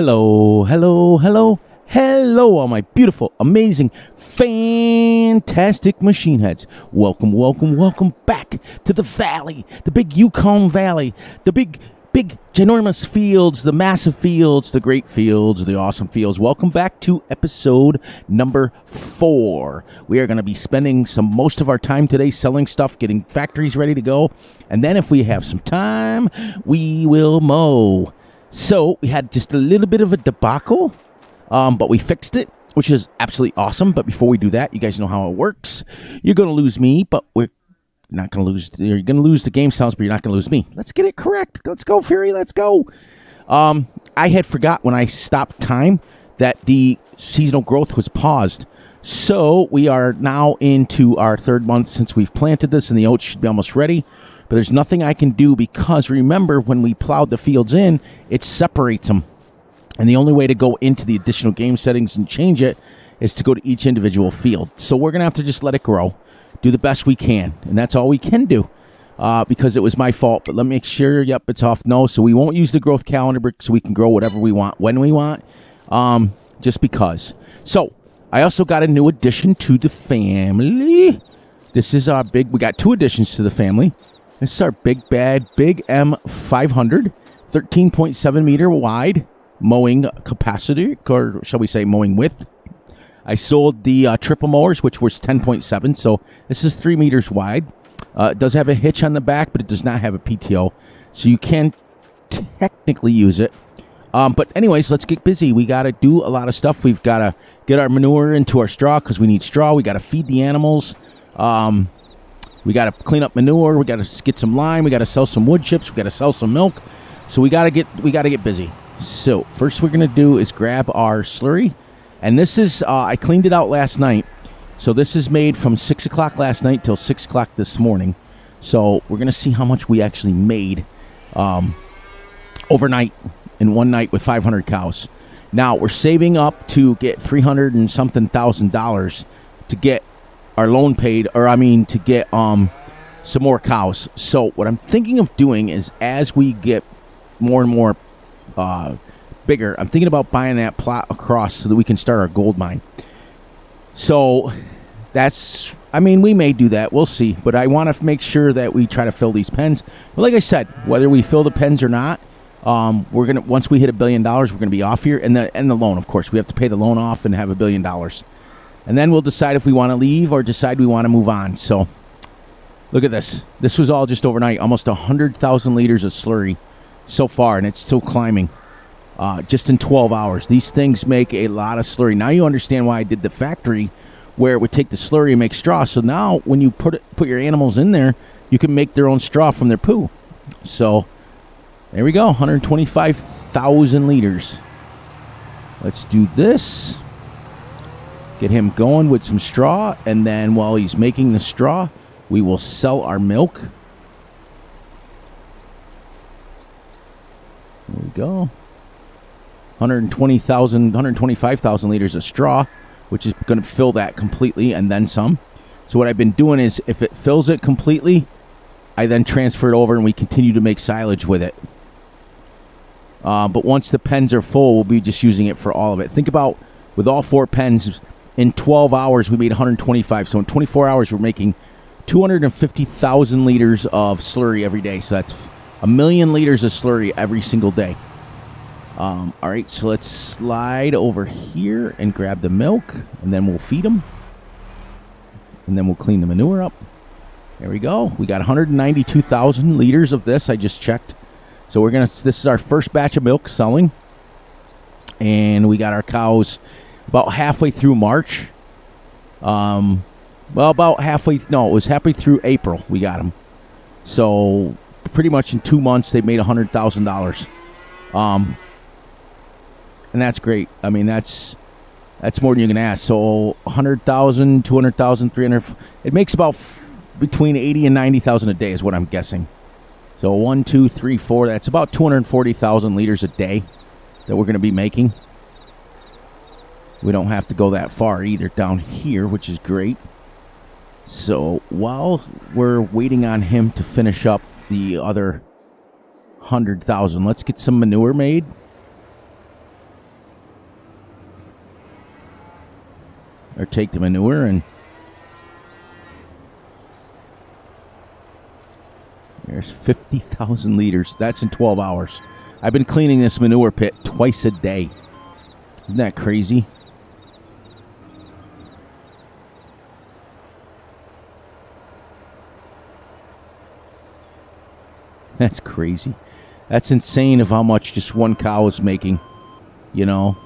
Hello, hello, hello, hello, all my beautiful, amazing, fantastic machine heads. Welcome, welcome, welcome back to the valley, the big Yukon Valley, the big, ginormous fields, the massive fields, the great fields, the awesome fields. Welcome back to episode number 4. We are going to be spending most of our time today selling stuff, getting factories ready to go, and then if we have some time, we will mow. So we had just a little bit of a debacle, but we fixed it, which is absolutely awesome. But before we do that, you guys know how it works. You're going to lose me, but we're not going to lose. You're going to lose the game sounds, but you're not going to lose me. Let's get it correct. Let's go, Fury. Let's go. I had forgot when I stopped time that the seasonal growth was paused. So we are now into our 3rd month since we've planted this, and the oats should be almost ready. But there's nothing I can do because remember when we plowed the fields in, it separates them. And the only way to go into the additional game settings and change it is to go to each individual field. So we're going to have to just let it grow, do the best we can. And that's all we can do because it was my fault. But let me make sure, yep, it's off. No, so we won't use the growth calendar so we can grow whatever we want when we want, just because. So I also got a new addition to the family. This is our we got 2 additions to the family. This is our big M500, 13.7 meter wide mowing capacity, or shall we say mowing width. I sold the triple mowers, which was 10.7, so this is 3 meters wide. It does have a hitch on the back, but it does not have a PTO, so you can technically use it. But anyways, let's get busy. We got to do a lot of stuff. We've got to get our manure into our straw because we need straw. We got to feed the animals. We got to clean up manure. We got to get some lime. We got to sell some wood chips. We got to sell some milk. So we got to get busy. So first we're going to do is grab our slurry. And this is, I cleaned it out last night. So this is made from 6 o'clock last night till 6 o'clock this morning. So we're going to see how much we actually made overnight in one night with 500 cows. Now we're saving up to get $300 and something thousand to get our loan paid, to get some more cows. So what I'm thinking of doing is as we get more and more bigger, I'm thinking about buying that plot across so that we can start our gold mine. So that's, we may do that. We'll see. But I want to make sure that we try to fill these pens. But like I said, whether we fill the pens or not, we're gonna once we hit $1 billion, we're gonna be off here, and the loan, of course, we have to pay the loan off and have $1 billion. And then we'll decide if we want to leave or decide we want to move on. So look at this. This was all just overnight. Almost 100,000 liters of slurry so far, and it's still climbing just in 12 hours. These things make a lot of slurry. Now you understand why I did the factory where it would take the slurry and make straw. So now when you put your animals in there, you can make their own straw from their poo. So there we go, 125,000 liters. Let's do this. Get him going with some straw, and then while he's making the straw, we will sell our milk. There we go. 125,000 liters of straw, which is going to fill that completely and then some. So what I've been doing is if it fills it completely, I then transfer it over and we continue to make silage with it. But once the pens are full, we'll be just using it for all of it. Think about with all 4 pens, in 12 hours, we made 125. So in 24 hours, we're making 250,000 liters of slurry every day. So that's 1 million liters of slurry every single day. All right, so let's slide over here and grab the milk, and then we'll feed them. And then we'll clean the manure up. There we go. We got 192,000 liters of this. I just checked. So this is our first batch of milk selling. And we got our cows about halfway through March. It was halfway through April we got them. So pretty much in 2 months they made $100,000. And that's great. That's more than you can ask. So 100,000, 200,000, 300. It makes about between 80 and 90,000 a day is what I'm guessing. So 1, 2, 3, 4. That's about 240,000 liters a day that we're going to be making. We don't have to go that far either down here, which is great. So while we're waiting on him to finish up the other 100,000, let's get some manure made. or take the manure, and there's 50,000 liters. That's in 12 hours. I've been cleaning this manure pit twice a day. Isn't that crazy? That's crazy. That's insane of how much just one cow is making, you know,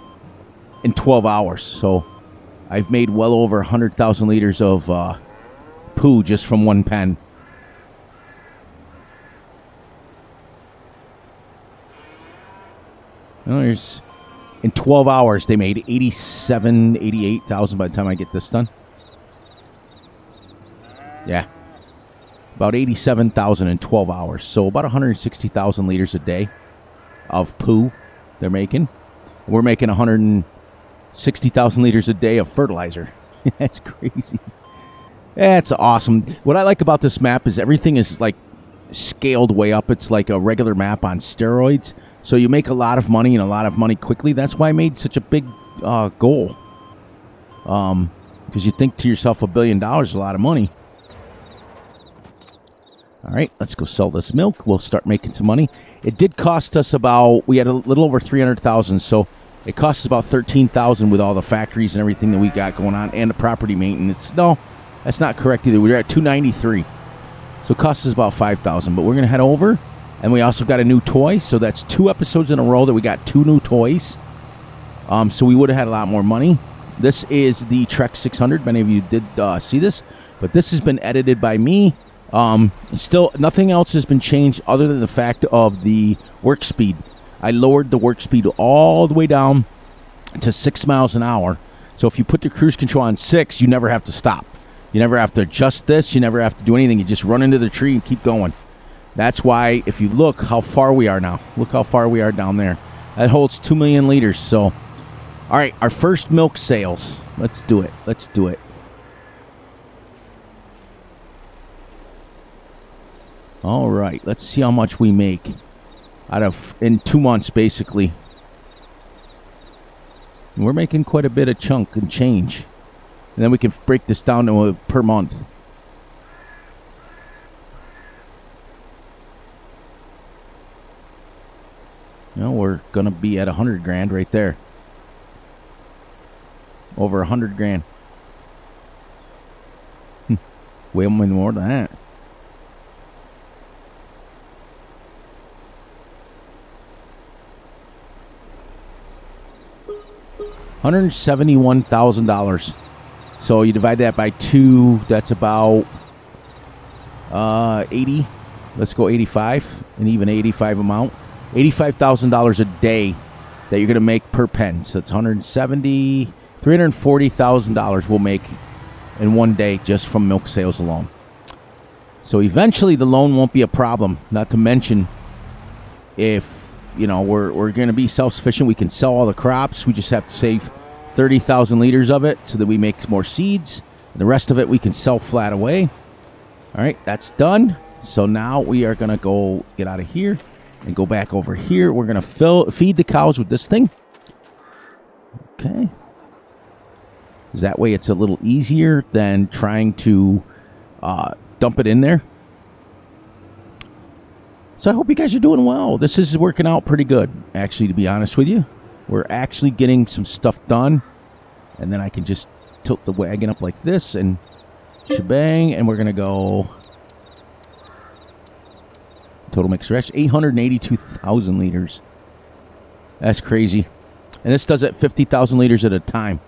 in 12 hours. So I've made well over 100,000 liters of poo just from one pen. Well, there's, in 12 hours, they made 88,000 by the time I get this done. Yeah. About 87,000 in 12 hours. So about 160,000 liters a day of poo they're making. We're making 160,000 liters a day of fertilizer. That's crazy. That's awesome. What I like about this map is everything is like scaled way up. It's like a regular map on steroids. So you make a lot of money and a lot of money quickly. That's why I made such a big goal. Because you think to yourself, $1 billion is a lot of money. All right, let's go sell this milk. We'll start making some money. It did cost us about, we had a little over 300,000, so it cost us about 13,000 with all the factories and everything that we got going on and the property maintenance. No, that's not correct either. We were at 293, so it cost us about 5,000. But we're gonna head over, and we also got a new toy. So that's 2 episodes in a row that we got 2 new toys. So we would have had a lot more money. This is the Trek 600. Many of you did see this, but this has been edited by me. Still, nothing else has been changed other than the fact of the work speed. I lowered the work speed all the way down to 6 miles an hour. So if you put the cruise control on 6, you never have to stop. You never have to adjust this. You never have to do anything. You just run into the tree and keep going. That's why, if you look how far we are now, look how far we are down there. That holds 2 million liters. So, all right, our first milk sales. Let's do it. Let's do it. All right, let's see how much we make out of, in 2 months, basically. We're making quite a bit of chunk and change. And then we can break this down to per month. No, we're going to be at 100 grand right there. Over 100 grand. Way more than that. $171,000. So you divide that by 2, that's about 80. Let's go 85, an even 85 amount. $85,000 a day that you're going to make per pen. So it's $340,000 we'll make in one day just from milk sales alone. So eventually the loan won't be a problem. Not to mention, if you know, we're going to be self-sufficient. We can sell all the crops. We just have to save 30,000 liters of it so that we make more seeds. And the rest of it we can sell flat away. All right, that's done. So now we are going to go get out of here and go back over here. We're going to feed the cows with this thing. Okay. That way it's a little easier than trying to dump it in there. So I hope you guys are doing well. This is working out pretty good, actually, to be honest with you. We're actually getting some stuff done. And then I can just tilt the wagon up like this and shebang. And we're going to go total mixed rest, 882,000 liters. That's crazy. And this does it 50,000 liters at a time.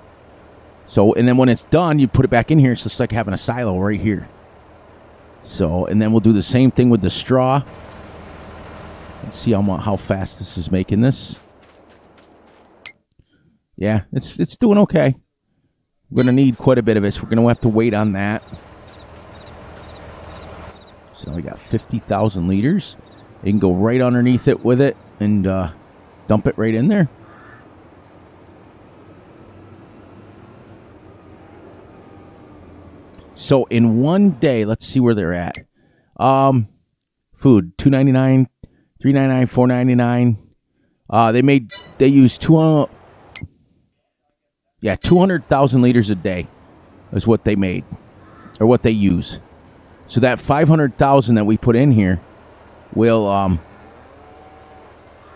So, and then when it's done, you put it back in here. It's just like having a silo right here. So, and then we'll do the same thing with the straw. Let's see how fast this is making this. Yeah, it's doing okay. We're going to need quite a bit of it, so we're going to have to wait on that. So we got 50,000 liters. You can go right underneath it with it and dump it right in there. So in one day, let's see where they're at. Food, $2.99, $3.99, $4.99. They used 2. Yeah, 200,000 liters a day is what they made, or what they use. So that 500,000 that we put in here will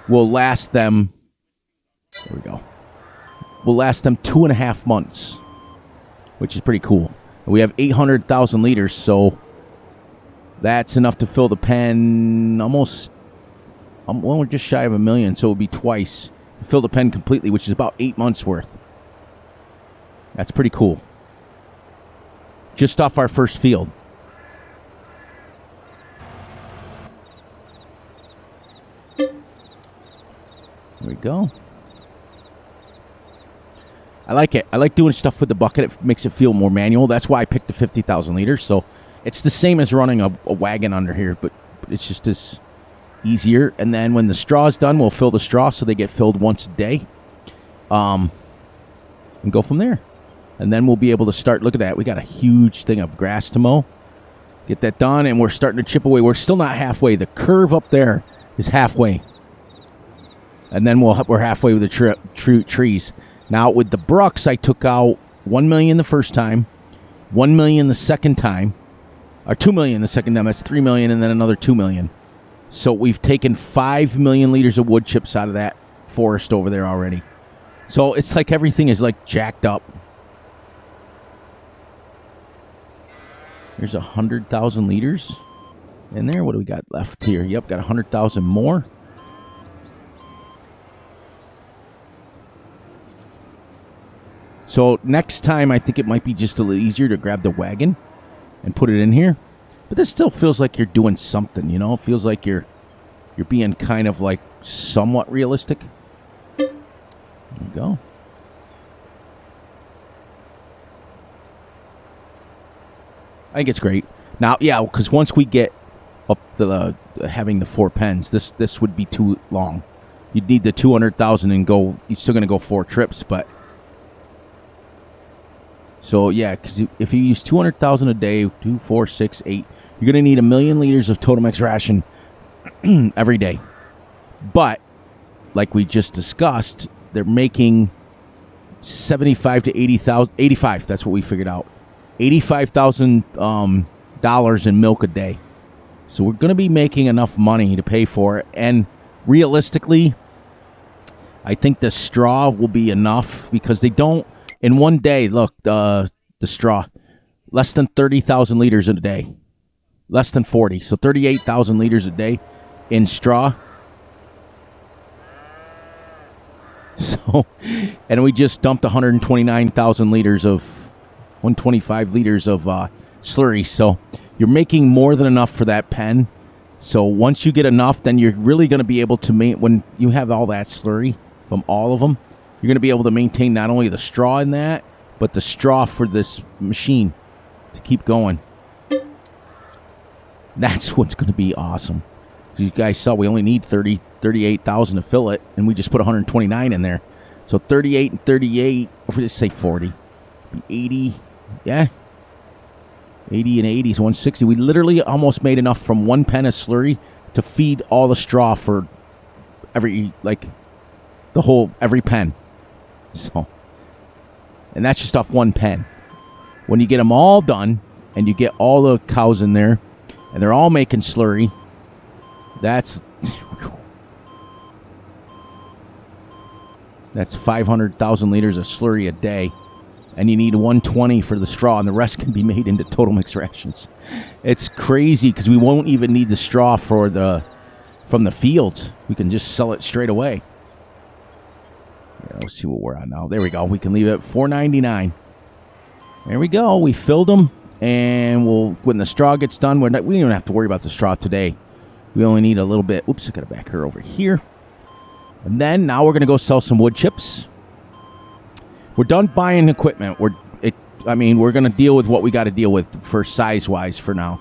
last them. There we go. Will last them 2.5 months, which is pretty cool. And we have 800,000 liters, so that's enough to fill the pen almost. Well, we're just shy of 1 million, so it would be twice to fill the pen completely, which is about 8 months worth. That's pretty cool. Just off our first field. There we go. I like it. I like doing stuff with the bucket. It makes it feel more manual. That's why I picked the 50,000 liters. So it's the same as running a wagon under here, but it's just as easier. And then when the straw is done, we'll fill the straw so they get filled once a day. And go from there. And then we'll be able to start. Look at that. We got a huge thing of grass to mow. Get that done, and we're starting to chip away. We're still not halfway. The curve up there is halfway. And then we're halfway with the trees. Now, with the brucks, I took out $1 million the first time, $1 million the second time, or $2 million the second time. That's $3 million, and then another $2 million. So we've taken 5 million liters of wood chips out of that forest over there already. So it's like everything is like jacked up. There's 100,000 liters in there. What do we got left here? Yep, got 100,000 more. So next time, I think it might be just a little easier to grab the wagon and put it in here. But this still feels like you're doing something, you know? It feels like you're being kind of like somewhat realistic. There you go. I think it's great. Now, yeah, because once we get up to having the 4 pens, this would be too long. You'd need the 200,000 and go. You're still going to go 4 trips, but so yeah, because if you use 200,000 a day, 2, 4, 6, 8, you're going to need 1 million liters of Total Mix ration every day. But like we just discussed, they're making 75 to 80,000, 85. That's what we figured out. $85,000 in milk a day. So we're going to be making enough money to pay for it. And realistically, I think the straw will be enough because they don't, in one day, look, the straw, less than 30,000 liters in a day. Less than 40. So 38,000 liters a day in straw. So, and we just dumped 129,000 liters of 125 liters of slurry. So you're making more than enough for that pen. So once you get enough, then you're really going to be able to when you have all that slurry from all of them, you're going to be able to maintain not only the straw in that, but the straw for this machine to keep going. That's what's going to be awesome. As you guys saw, we only need 38,000 to fill it, and we just put 129 in there. So 38 and 38, if we just say 40, 80, yeah. 80 and 80 is 160. We literally almost made enough from 1 pen of slurry to feed all the straw for every pen. So, and that's just off 1 pen. When you get them all done and you get all the cows in there and they're all making slurry, that's 500,000 liters of slurry a day. And you need 120 for the straw, and the rest can be made into Total Mix rations. It's crazy because we won't even need the straw from the fields. We can just sell it straight away. Yeah, let's see what we're on now. There we go. We can leave it at $4.99. There we go. We filled them, and when the straw gets done, we don't even have to worry about the straw today. We only need a little bit. Oops, I got to back her over here. And then now we're going to go sell some wood chips. We're done buying equipment. We're going to deal with what we got to deal with for size-wise for now.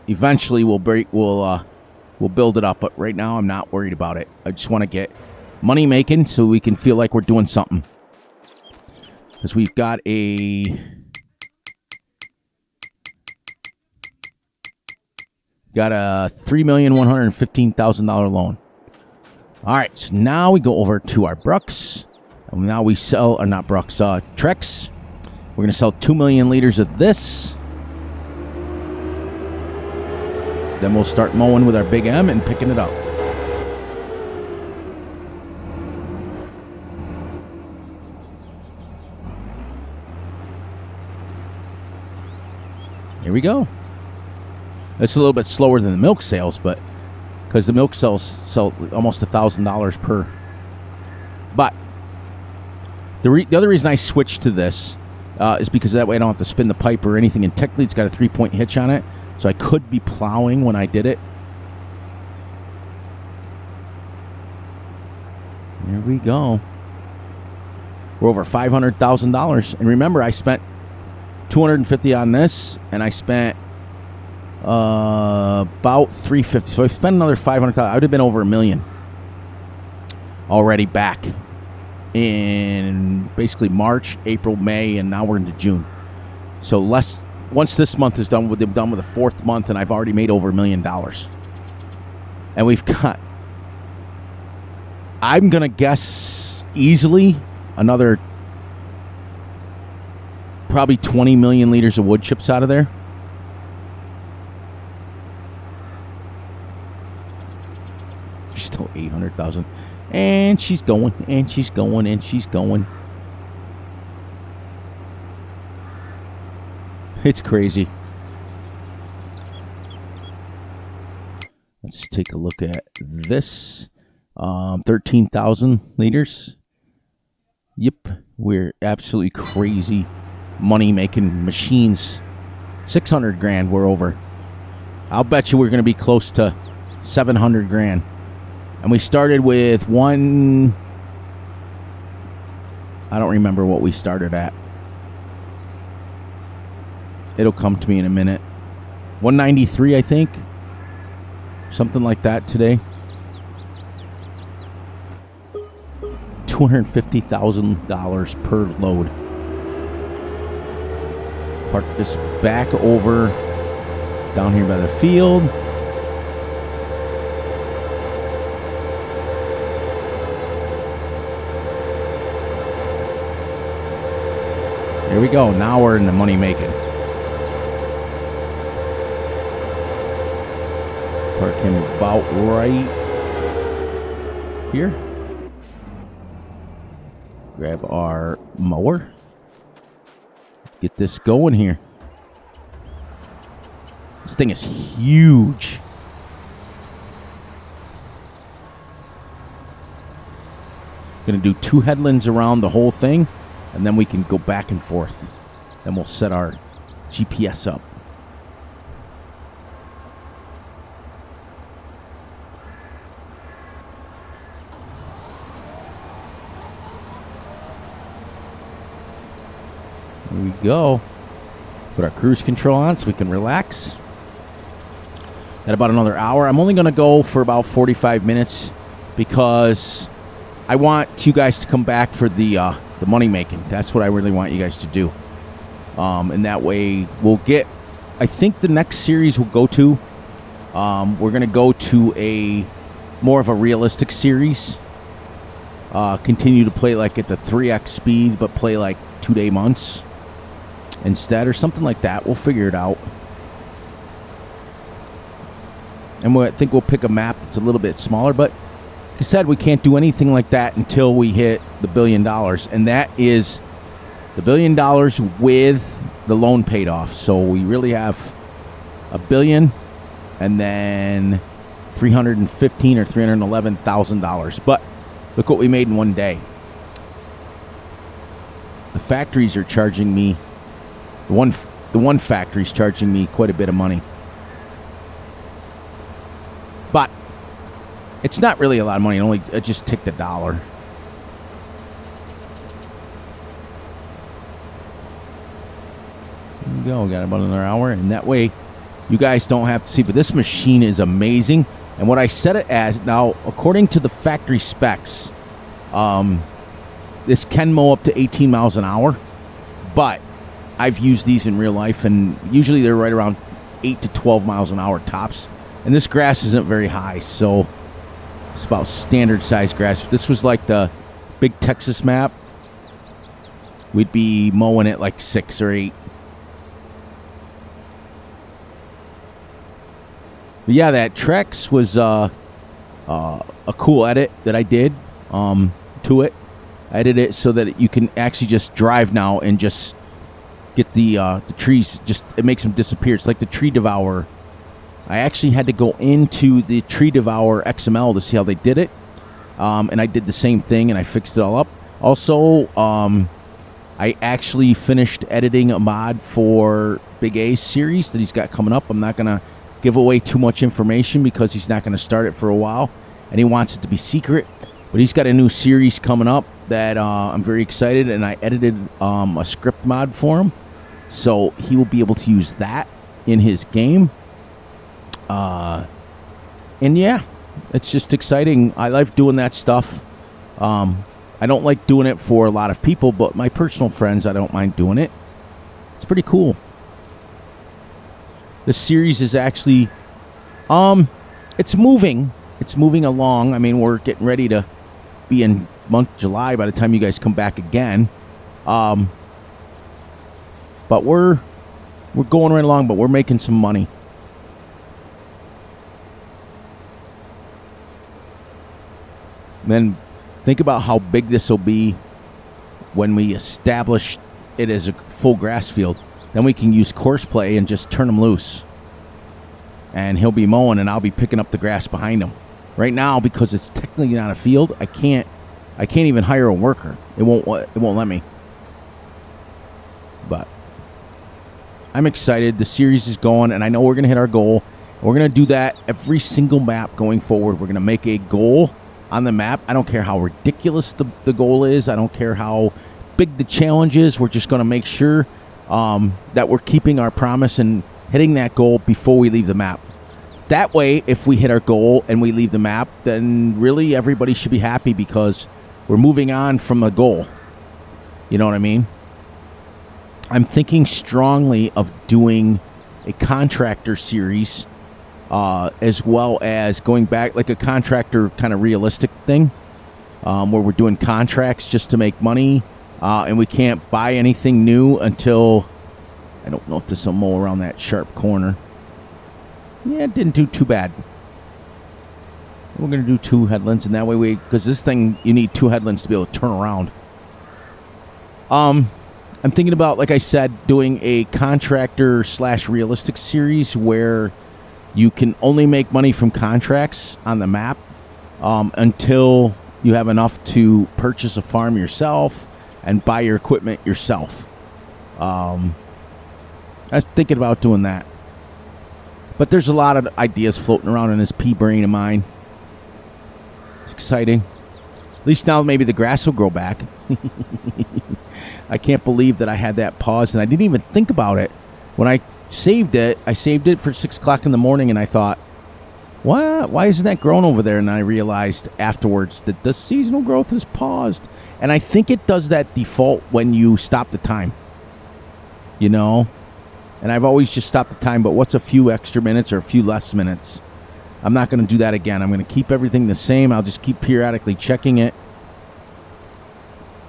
Eventually we'll build it up, but right now I'm not worried about it. I just want to get money making so we can feel like we're doing something. Because we've got a $3,115,000 loan. All right, so now we go over to our brucks, Now we sell, or not Brooks, Trex. We're going to sell 2 million liters of this. Then we'll start mowing with our Big M and picking it up. Here we go. It's a little bit slower than the milk sales, but because the milk sales sell almost $1,000 per. But the other reason I switched to this is because that way I don't have to spin the pipe or anything. And technically, it's got a 3-point hitch on it, so I could be plowing when I did it. Here we go. We're over $500,000, and remember, I spent $250 on this, and I spent about $350. So I spent another $500,000. I would have been over $1 million already back in basically March, April, May, and now we're into June. So once this month is done, we're done with the fourth month, and I've already made over $1 million. And we've got, I'm gonna guess easily another probably 20 million liters of wood chips out of there. There's still 800,000. And she's going, and she's going, and she's going. It's crazy. Let's take a look at this. 13,000 liters. Yep, we're absolutely crazy money-making machines. 600 grand we're over. I'll bet you we're going to be close to 700 grand. And we started with one... I don't remember what we started at. It'll come to me in a minute. 193, I think. Something like that today. $250,000 per load. Park this back over down here by the field. Here we go. Now we're in the money making. Park him about right here. Grab our mower. Get this going here. This thing is huge. Gonna do 2 headlands around the whole thing, and then we can go back and forth. Then we'll set our GPS up. Here we go. Put our cruise control on so we can relax. At about another hour. I'm only going to go for about 45 minutes because I want you guys to come back for the money making. That's what I really want you guys to do. And that way we'll get, I think the next series we'll go to, we're going to go to a more of a realistic series. Continue to play like at the 3x speed, but play like 2-day months instead or something like that. We'll figure it out. And I think we'll pick a map that's a little bit smaller, but like I said, we can't do anything like that until we hit the $1 billion. And that is the $1 billion with the loan paid off. So we really have $1 billion and then $315,000 or $311,000. But look what we made in one day. The factories are charging me, the one factory's charging me quite a bit of money. But it's not really a lot of money. It just ticked $1. There we go. Got about another hour. And that way you guys don't have to see. But this machine is amazing. And what I set it as, now, according to the factory specs, this can mow up to 18 miles an hour. But I've used these in real life, and usually they're right around 8 to 12 miles an hour tops. And this grass isn't very high, so it's about standard size grass. If this was like the big Texas map, we'd be mowing at like 6 or 8. But yeah, that Trex was a cool edit that I did to it. I edited it so that you can actually just drive now and just get the trees. Just it makes them disappear. It's like the Tree Devourer. I actually had to go into the Tree Devourer XML to see how they did it, and I did the same thing and I fixed it all up. Also, I actually finished editing a mod for Big A's series that he's got coming up. I'm not gonna give away too much information because he's not going to start it for a while, and he wants it to be secret. But he's got a new series coming up that I'm very excited, and I edited a script mod for him, so he will be able to use that in his game. And yeah, it's just exciting. I like doing that stuff. I don't like doing it for a lot of people, but my personal friends, I don't mind doing it. It's pretty cool. The series is actually, it's moving. It's moving along. I mean, we're getting ready to be in month July by the time you guys come back again. But we're going right along, but we're making some money. Then think about how big this will be when we establish it as a full grass field. Then we can use course play and just turn him loose. And he'll be mowing and I'll be picking up the grass behind him. Right now, because it's technically not a field, I can't even hire a worker. It won't let me. But I'm excited. The series is going, and I know we're going to hit our goal. We're going to do that every single map going forward. We're going to make a goal on the map. I don't care how ridiculous the goal is. I don't care how big the challenge is. We're just going to make sure that we're keeping our promise and hitting that goal before we leave the map. That way, if we hit our goal and we leave the map, then really everybody should be happy because we're moving on from the goal. You know what I mean? I'm thinking strongly of doing a contractor series as well as going back like a contractor kind of realistic thing where we're doing contracts just to make money. And we can't buy anything new until, I don't know if this will mow around that sharp corner. Yeah, it didn't do too bad. We're going to do 2 headlands, and that way because this thing, you need 2 headlands to be able to turn around. I'm thinking about, like I said, doing a contractor / realistic series where you can only make money from contracts on the map until you have enough to purchase a farm yourself and buy your equipment yourself. I was thinking about doing that. But there's a lot of ideas floating around in this pea brain of mine. It's exciting. At least now maybe the grass will grow back. I can't believe that I had that pause and I didn't even think about it. When I saved it for 6 o'clock in the morning and I thought, what? Why isn't that growing over there? And I realized afterwards that the seasonal growth is paused. And I think it does that default when you stop the time. You know? And I've always just stopped the time, but what's a few extra minutes or a few less minutes? I'm not going to do that again. I'm going to keep everything the same. I'll just keep periodically checking it.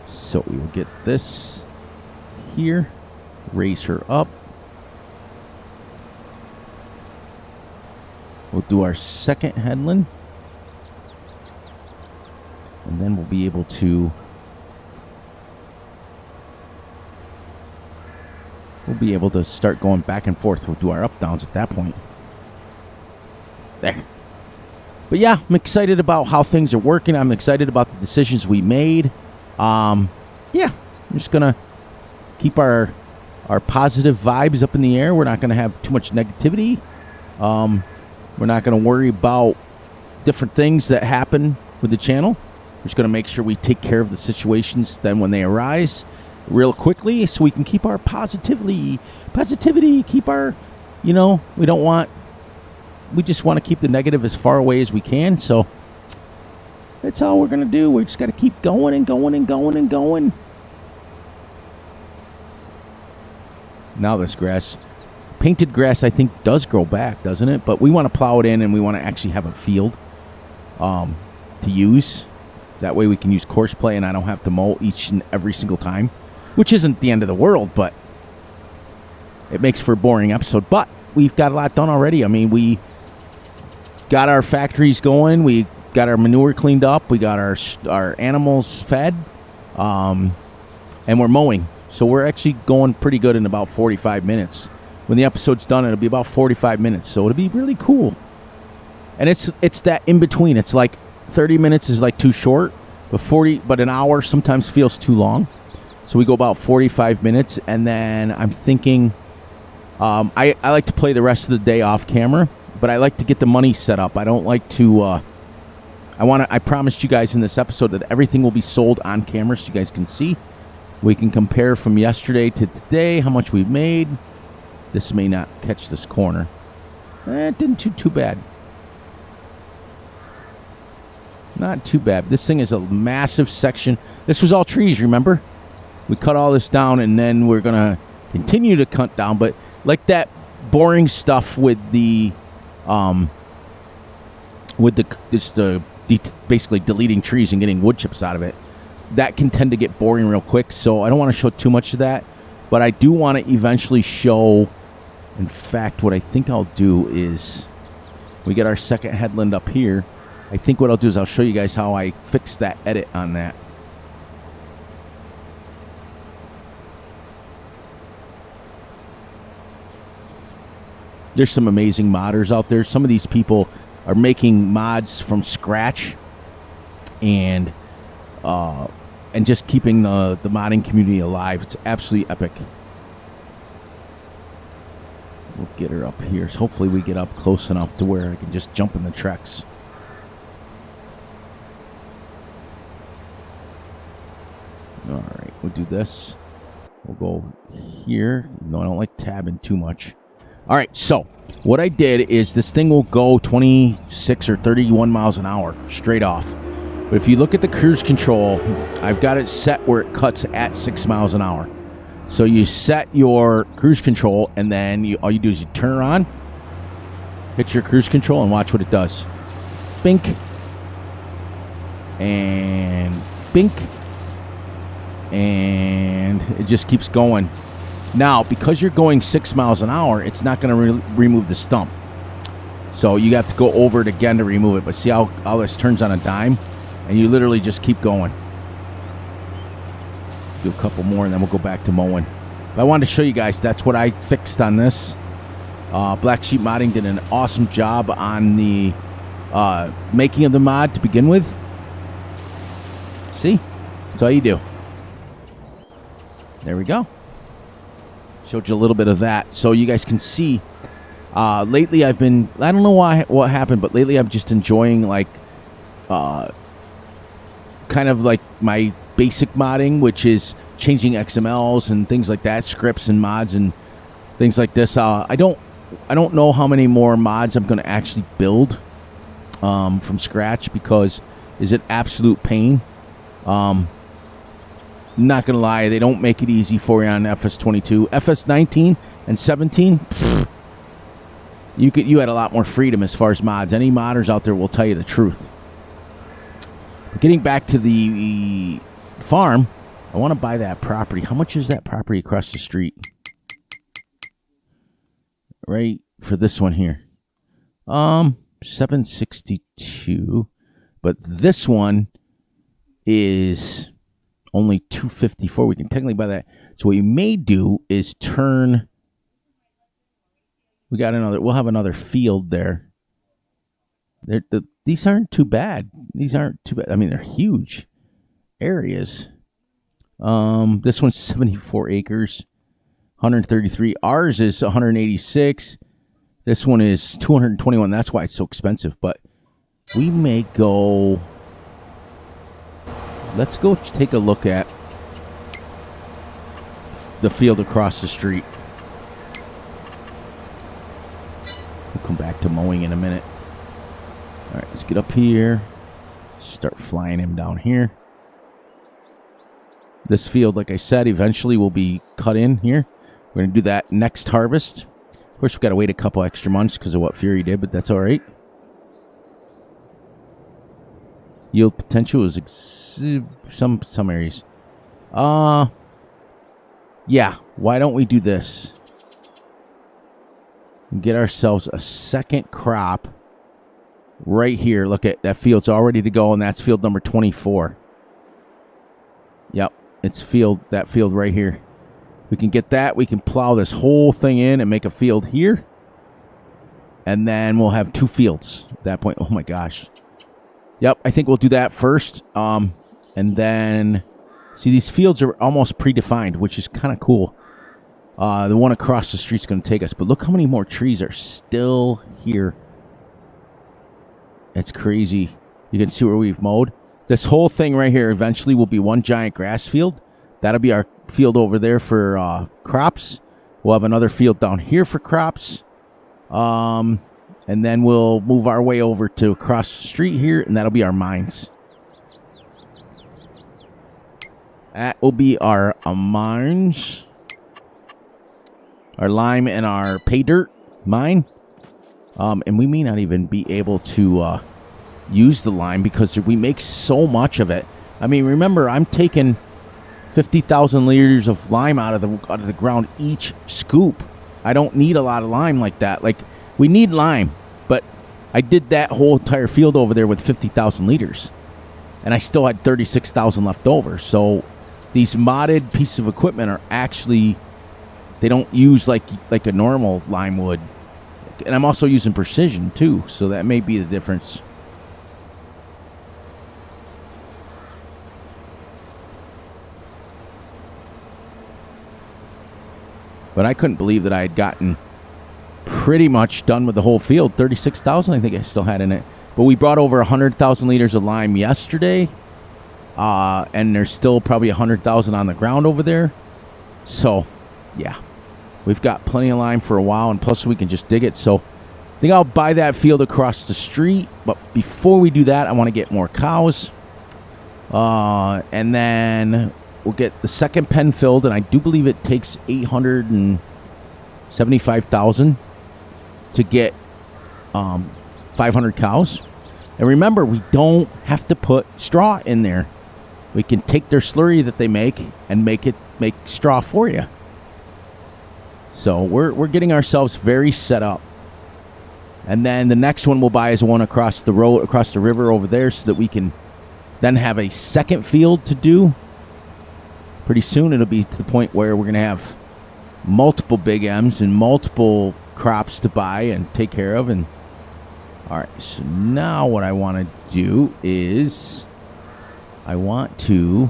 So we will get this here. Raise her up. We'll do our second headland. And then we'll be able to... We'll be able to start going back and forth. We'll do our up-downs at that point. There. But yeah, I'm excited about how things are working. I'm excited about the decisions we made. Yeah, I'm just going to keep our positive vibes up in the air. We're not going to have too much negativity. We're not going to worry about different things that happen with the channel. We're just going to make sure we take care of the situations then when they arise real quickly so we can keep our positivity, keep our, we just want to keep the negative as far away as we can. So that's all we're going to do. We just got to keep going and going and going and going. Now this grass, painted grass, I think does grow back, doesn't it? But we want to plow it in and we want to actually have a field to use. That way we can use course play and I don't have to mow each and every single time. which isn't the end of the world, but it makes for a boring episode. But we've got a lot done already. I mean, we got our factories going. We got our manure cleaned up. We got our animals fed. And we're mowing. So we're actually going pretty good in about 45 minutes. When the episode's done, it'll be about 45 minutes. So it'll be really cool. And it's that in between. It's like 30 minutes is like too short, but an hour sometimes feels too long. So we go about 45 minutes, and then I'm thinking I like to play the rest of the day off camera, but I like to get the money set up. I don't like to I promised you guys in this episode that everything will be sold on camera so you guys can see. We can compare from yesterday to today how much we've made. This may not catch this corner. It didn't do too bad. Not too bad. This thing is a massive section. This was all trees, remember? We cut all this down, and then we're going to continue to cut down. But like that boring stuff with the basically deleting trees and getting wood chips out of it, that can tend to get boring real quick. So I don't want to show too much of that. But I do want to eventually show, in fact, what I think I'll do is we get our second headland up here. I think what I'll do is I'll show you guys how I fix that edit on that. There's some amazing modders out there. Some of these people are making mods from scratch and just keeping the modding community alive. It's absolutely epic. We'll get her up here. So hopefully we get up close enough to where I can just jump in the Trex. All right, we'll do this. We'll go here. No, I don't like tabbing too much. All right, so what I did is this thing will go 26 or 31 miles an hour straight off. But if you look at the cruise control, I've got it set where it cuts at 6 miles an hour. So you set your cruise control, and then all you do is you turn her on, hit your cruise control, and watch what it does. Bink. And bink. And it just keeps going. Now, because you're going 6 miles an hour, it's not going to remove the stump. So you have to go over it again to remove it. But see how this turns on a dime? And you literally just keep going. Do a couple more, and then we'll go back to mowing. But I wanted to show you guys that's what I fixed on this. Black Sheep Modding did an awesome job on the making of the mod to begin with. See? That's all you do. There we go. Showed you a little bit of that. So you guys can see, lately I don't know what happened, but lately I'm just enjoying like, kind of like my basic modding, which is changing XMLs and things like that, scripts and mods and things like this. I don't know how many more mods I'm going to actually build from scratch because is it absolute pain. Not gonna lie, they don't make it easy for you on Fs22. Fs19 and 17, you had a lot more freedom as far as mods. Any modders out there will tell you the truth. Getting back to the farm, I want to buy that property. How much is that property across the street? Right for this one here. 762. But this one is only 254. We can technically buy that. So what we may do is turn. We'll have another field there. These aren't too bad. I mean, they're huge areas. This one's 74 acres, 133. Ours is 186. This one is 221. That's why it's so expensive. But we may go. Let's go take a look at the field across the street. We'll come back to mowing in a minute. All right, let's get up here. Start flying him down here. This field, like I said, eventually will be cut in here. We're going to do that next harvest. Of course, we've got to wait a couple extra months because of what Fury did, but that's all right. Yield potential is some areas. Yeah, why don't we do this? And get ourselves a second crop right here. Look at that field's all ready to go, and that's field number 24. Yep, it's that field right here. We can get that. We can plow this whole thing in and make a field here. And then we'll have 2 fields at that point. Oh, my gosh. Yep, I think we'll do that first. And then, see, these fields are almost predefined, which is kind of cool. The one across the street's going to take us. But look how many more trees are still here. It's crazy. You can see where we've mowed. This whole thing right here eventually will be one giant grass field. That'll be our field over there for crops. We'll have another field down here for crops. And then we'll move our way over to across the street here, and that'll be our mines. That will be our mines. Our lime and our pay dirt mine. And we may not even be able to use the lime because we make so much of it. I mean, remember, I'm taking 50,000 liters of lime out of the ground each scoop. I don't need a lot of lime like that. Like, we need lime, but I did that whole entire field over there with 50,000 liters, and I still had 36,000 left over. So these modded pieces of equipment are actually, they don't use like a normal lime would. And I'm also using precision too, so that may be the difference. But I couldn't believe that I had gotten pretty much done with the whole field. 36,000 I think I still had in it. But we brought over 100,000 liters of lime yesterday. And there's still probably 100,000 on the ground over there. So, yeah. We've got plenty of lime for a while, and plus we can just dig it. So I think I'll buy that field across the street. But before we do that, I want to get more cows. And then we'll get the second pen filled, and I do believe it takes 875,000 to get 500 cows. And remember, we don't have to put straw in there. We can take their slurry that they make and make straw for you. So we're getting ourselves very set up. And then the next one we'll buy is one across the road, across the river over there, so that we can then have a second field to do. Pretty soon it'll be to the point where we're going to have multiple big M's and multiple crops to buy and take care of. And all right, so now what I want to do is I want to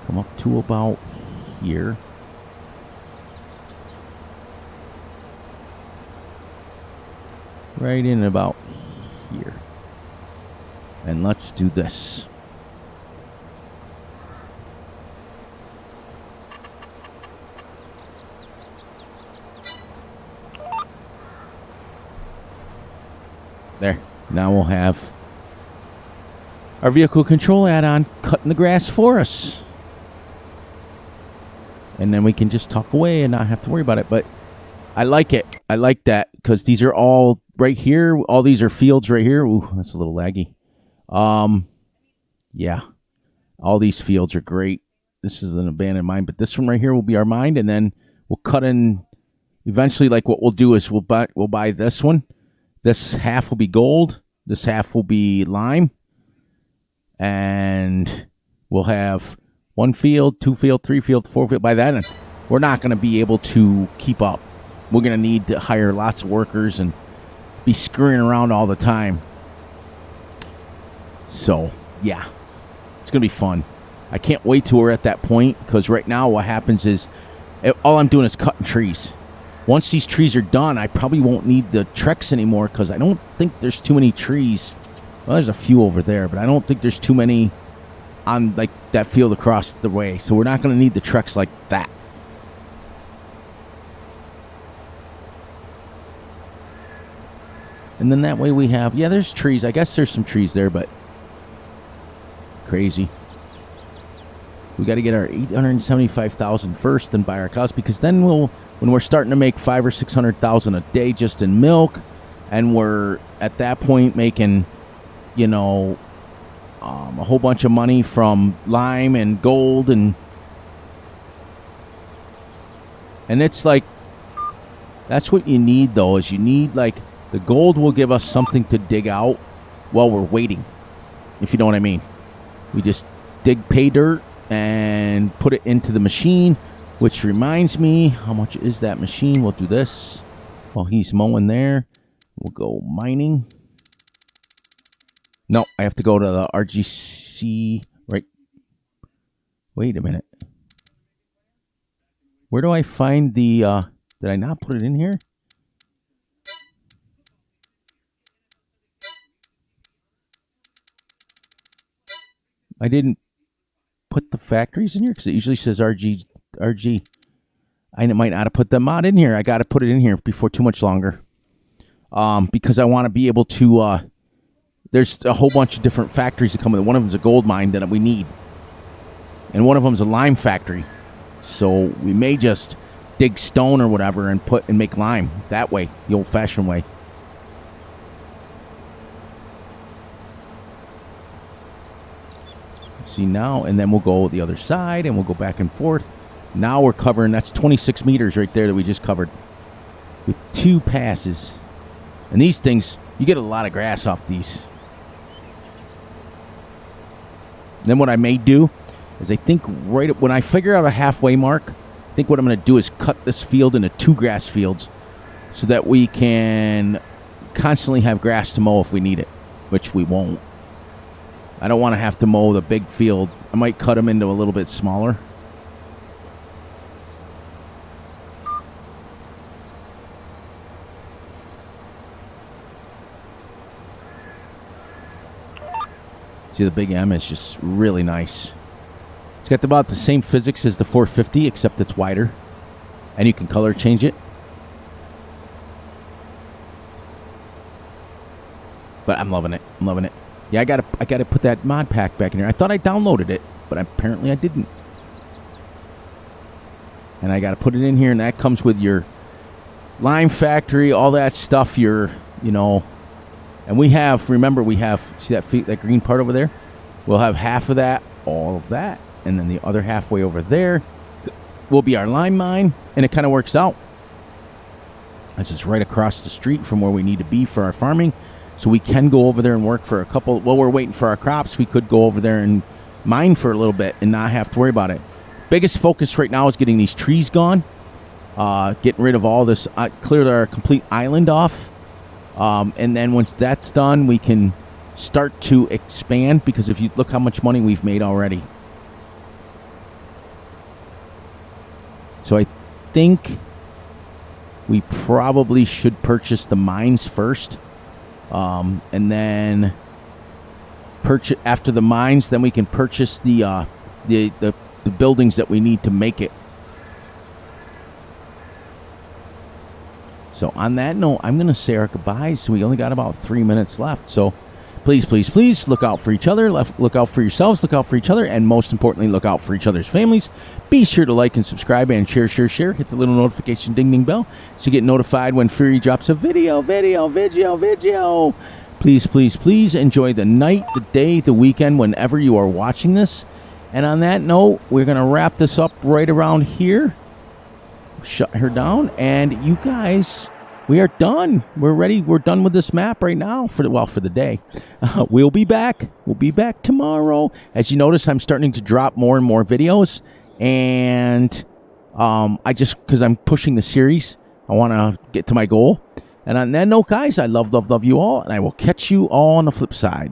come up to about here. Right in about here. And let's do this. There. Now we'll have our vehicle control add-on cutting the grass for us. And then we can just talk away and not have to worry about it. But I like it. I like that because these are all right here. All these are fields right here. Ooh, that's a little laggy. Yeah. All these fields are great. This is an abandoned mine, but this one right here will be our mine, and then we'll cut in eventually. Like, what we'll do is we'll buy this one. This half will be gold. This half will be lime. And we'll have 1 field, 2 field, 3 field, 4 field. By then, we're not going to be able to keep up. We're going to need to hire lots of workers and be screwing around all the time. So, yeah. It's going to be fun. I can't wait till we're at that point, because right now what happens is all I'm doing is cutting trees. Once these trees are done, I probably won't need the Trex anymore, because I don't think there's too many trees. Well, there's a few over there, but I don't think there's too many on like that field across the way. So we're not going to need the Trex like that. And then that way we have, yeah, there's trees. I guess there's some trees there, but crazy. We got to get our 875,000 first, then buy our cows, because then when we're starting to make 500,000 or 600,000 a day just in milk, and we're at that point making, you know, a whole bunch of money from lime and gold, and And it's like, that's what you need, though, is you need, like, the gold will give us something to dig out while we're waiting, if you know what I mean. We just dig pay dirt and put it into the machine, which reminds me, how much is that machine? We'll do this while he's mowing there. We'll go mining. No, I have to go to the RGC, right? Wait a minute. Where do I find the, did I not put it in here? I didn't put the factories in here because it usually says RG. I might not have put them out in here. I got to put it in here before too much longer. Because I want to be able to, there's a whole bunch of different factories that come with it. One of them's a gold mine that we need. And one of them's a lime factory. So we may just dig stone or whatever and make lime that way, the old-fashioned way. See now, and then we'll go the other side, and we'll go back and forth. Now we're covering, that's 26 meters right there that we just covered with 2 passes. And these things, you get a lot of grass off these. Then what I may do is I think right when I figure out a halfway mark, I think what I'm going to do is cut this field into 2 grass fields so that we can constantly have grass to mow if we need it, which we won't. I don't want to have to mow the big field. I might cut them into a little bit smaller. See, the Big M is just really nice. It's got about the same physics as the 450, except it's wider. And you can color change it. But I'm loving it. I'm loving it. Yeah, I gotta put that mod pack back in here. I thought I downloaded it, but apparently I didn't. And I gotta put it in here, and that comes with your lime factory, all that stuff. You know, and we have. Remember, we have. See that green part over there? We'll have half of that, all of that, and then the other halfway over there will be our lime mine, and it kind of works out. This is right across the street from where we need to be for our farming. So we can go over there and work for a couple. While we're waiting for our crops, we could go over there and mine for a little bit and not have to worry about it. Biggest focus right now is getting these trees gone. Getting rid of all this. Clear our complete island off. And then once that's done, we can start to expand. Because if you look how much money we've made already. So I think we probably should purchase the mines first. And then purchase after the mines, then we can purchase the buildings that we need to make it. So on that note, I'm going to say our goodbyes. So we only got about 3 minutes left. So please, please, please look out for each other. Look out for yourselves. Look out for each other. And most importantly, look out for each other's families. Be sure to like and subscribe and share. Hit the little notification ding, ding bell so you get notified when Fury drops a video. Please, please, please enjoy the night, the day, the weekend, whenever you are watching this. And on that note, we're going to wrap this up right around here. Shut her down. And you guys, we are done. We're ready. We're done with this map right now for the day. We'll be back. We'll be back tomorrow. As you notice, I'm starting to drop more and more videos. And because I'm pushing the series, I want to get to my goal. And on that note, guys, I love you all. And I will catch you all on the flip side.